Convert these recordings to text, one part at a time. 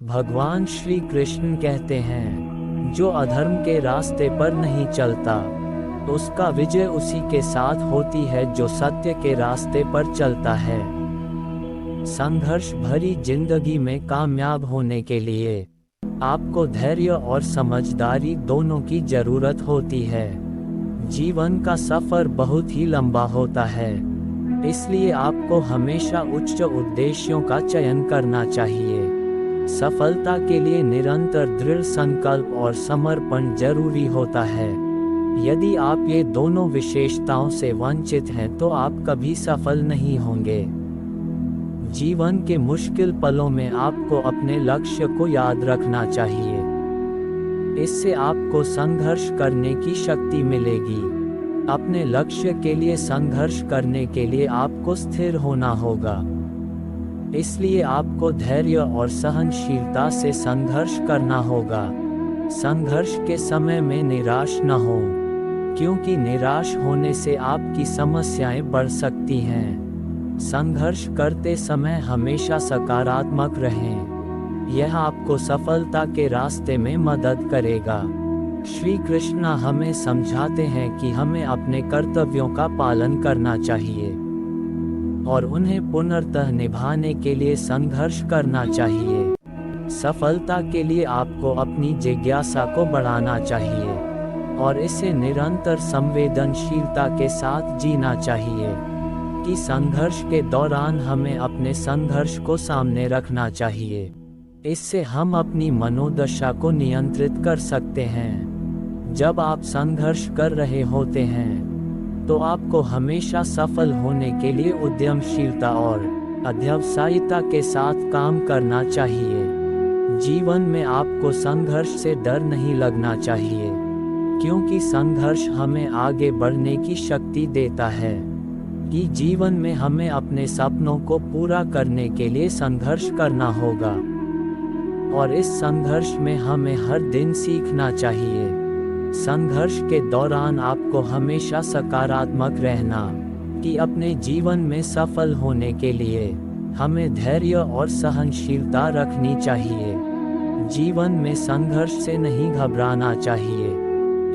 भगवान श्री कृष्ण कहते हैं, जो अधर्म के रास्ते पर नहीं चलता, उसका विजय उसी के साथ होती है जो सत्य के रास्ते पर चलता है। संघर्ष भरी जिंदगी में कामयाब होने के लिए आपको धैर्य और समझदारी दोनों की जरूरत होती है। जीवन का सफर बहुत ही लंबा होता है, इसलिए आपको हमेशा उच्च उद्देश्यों का चयन करना चाहिए। सफलता के लिए निरंतर दृढ़ संकल्प और समर्पण जरूरी होता है। यदि आप ये दोनों विशेषताओं से वंचित हैं तो आप कभी सफल नहीं होंगे। जीवन के मुश्किल पलों में आपको अपने लक्ष्य को याद रखना चाहिए। इससे आपको संघर्ष करने की शक्ति मिलेगी। अपने लक्ष्य के लिए संघर्ष करने के लिए आपको स्थिर होना होगा। इसलिए आपको धैर्य और सहनशीलता से संघर्ष करना होगा। संघर्ष के समय में निराश न हो, क्योंकि निराश होने से आपकी समस्याएं बढ़ सकती हैं। संघर्ष करते समय हमेशा सकारात्मक रहें, यह आपको सफलता के रास्ते में मदद करेगा। श्री कृष्ण हमें समझाते हैं कि हमें अपने कर्तव्यों का पालन करना चाहिए और उन्हें पुनर्तः निभाने के लिए संघर्ष करना चाहिए। सफलता के लिए आपको अपनी जिज्ञासा को बढ़ाना चाहिए और इसे निरंतर संवेदनशीलता के साथ जीना चाहिए कि संघर्ष के दौरान हमें अपने संघर्ष को सामने रखना चाहिए। इससे हम अपनी मनोदशा को नियंत्रित कर सकते हैं। जब आप संघर्ष कर रहे होते हैं तो आपको हमेशा सफल होने के लिए उद्यमशीलता और अध्यवसायिता के साथ काम करना चाहिए। जीवन में आपको संघर्ष से डर नहीं लगना चाहिए, क्योंकि संघर्ष हमें आगे बढ़ने की शक्ति देता है। कि जीवन में हमें अपने सपनों को पूरा करने के लिए संघर्ष करना होगा और इस संघर्ष में हमें हर दिन सीखना चाहिए। संघर्ष के दौरान आपको हमेशा सकारात्मक रहना कि अपने जीवन में सफल होने के लिए हमें धैर्य और सहनशीलता रखनी चाहिए। जीवन में संघर्ष से नहीं घबराना चाहिए,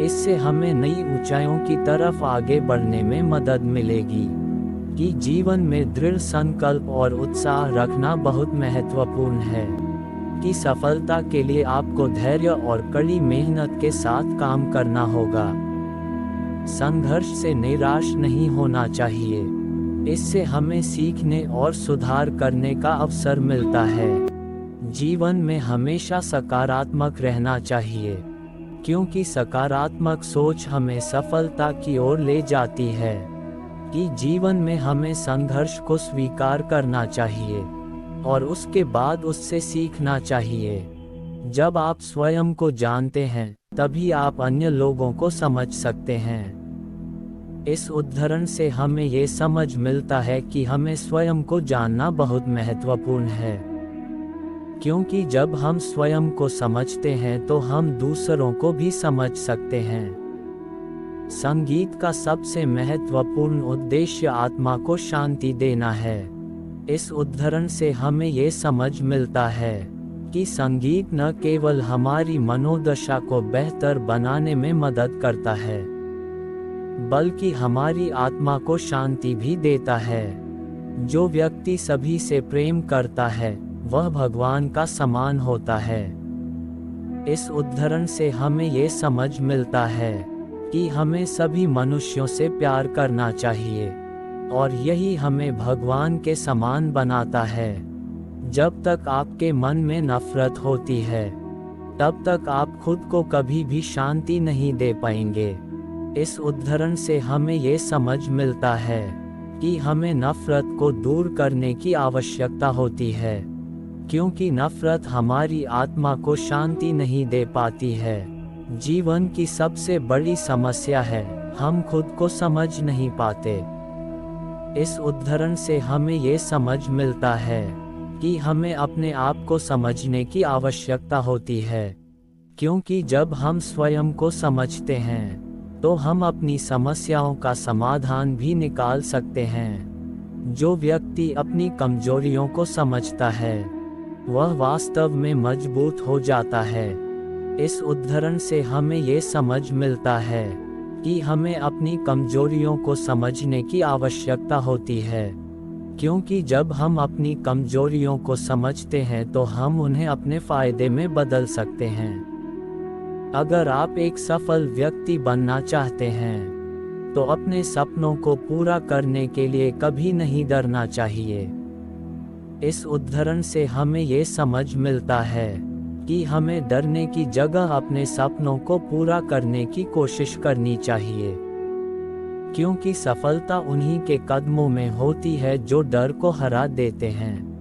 इससे हमें नई ऊंचाइयों की तरफ आगे बढ़ने में मदद मिलेगी। कि जीवन में दृढ़ संकल्प और उत्साह रखना बहुत महत्वपूर्ण है। कि सफलता के लिए आपको धैर्य और कड़ी मेहनत के साथ काम करना होगा। संघर्ष से निराश नहीं होना चाहिए, इससे हमें सीखने और सुधार करने का अवसर मिलता है। जीवन में हमेशा सकारात्मक रहना चाहिए, क्योंकि सकारात्मक सोच हमें सफलता की ओर ले जाती है। कि जीवन में हमें संघर्ष को स्वीकार करना चाहिए और उसके बाद उससे सीखना चाहिए। जब आप स्वयं को जानते हैं, तभी आप अन्य लोगों को समझ सकते हैं। इस उदाहरण से हमें ये समझ मिलता है कि हमें स्वयं को जानना बहुत महत्वपूर्ण है, क्योंकि जब हम स्वयं को समझते हैं तो हम दूसरों को भी समझ सकते हैं। संगीत का सबसे महत्वपूर्ण उद्देश्य आत्मा को शांति देना है। इस उदाहरण से हमें ये समझ मिलता है कि संगीत न केवल हमारी मनोदशा को बेहतर बनाने में मदद करता है, बल्कि हमारी आत्मा को शांति भी देता है। जो व्यक्ति सभी से प्रेम करता है, वह भगवान का समान होता है। इस उदाहरण से हमें ये समझ मिलता है कि हमें सभी मनुष्यों से प्यार करना चाहिए और यही हमें भगवान के समान बनाता है। जब तक आपके मन में नफरत होती है, तब तक आप खुद को कभी भी शांति नहीं दे पाएंगे। इस उदाहरण से हमें ये समझ मिलता है कि हमें नफरत को दूर करने की आवश्यकता होती है, क्योंकि नफरत हमारी आत्मा को शांति नहीं दे पाती है। जीवन की सबसे बड़ी समस्या है, हम खुद को समझ नहीं पाते। इस उदाहरण से हमें ये समझ मिलता है कि हमें अपने आप को समझने की आवश्यकता होती है, क्योंकि जब हम स्वयं को समझते हैं तो हम अपनी समस्याओं का समाधान भी निकाल सकते हैं। जो व्यक्ति अपनी कमजोरियों को समझता है, वह वास्तव में मजबूत हो जाता है। इस उदाहरण से हमें ये समझ मिलता है कि हमें अपनी कमजोरियों को समझने की आवश्यकता होती है, क्योंकि जब हम अपनी कमजोरियों को समझते हैं तो हम उन्हें अपने फायदे में बदल सकते हैं। अगर आप एक सफल व्यक्ति बनना चाहते हैं, तो अपने सपनों को पूरा करने के लिए कभी नहीं डरना चाहिए। इस उदाहरण से हमें ये समझ मिलता है कि हमें डरने की जगह अपने सपनों को पूरा करने की कोशिश करनी चाहिए, क्योंकि सफलता उन्हीं के कदमों में होती है जो डर को हरा देते हैं।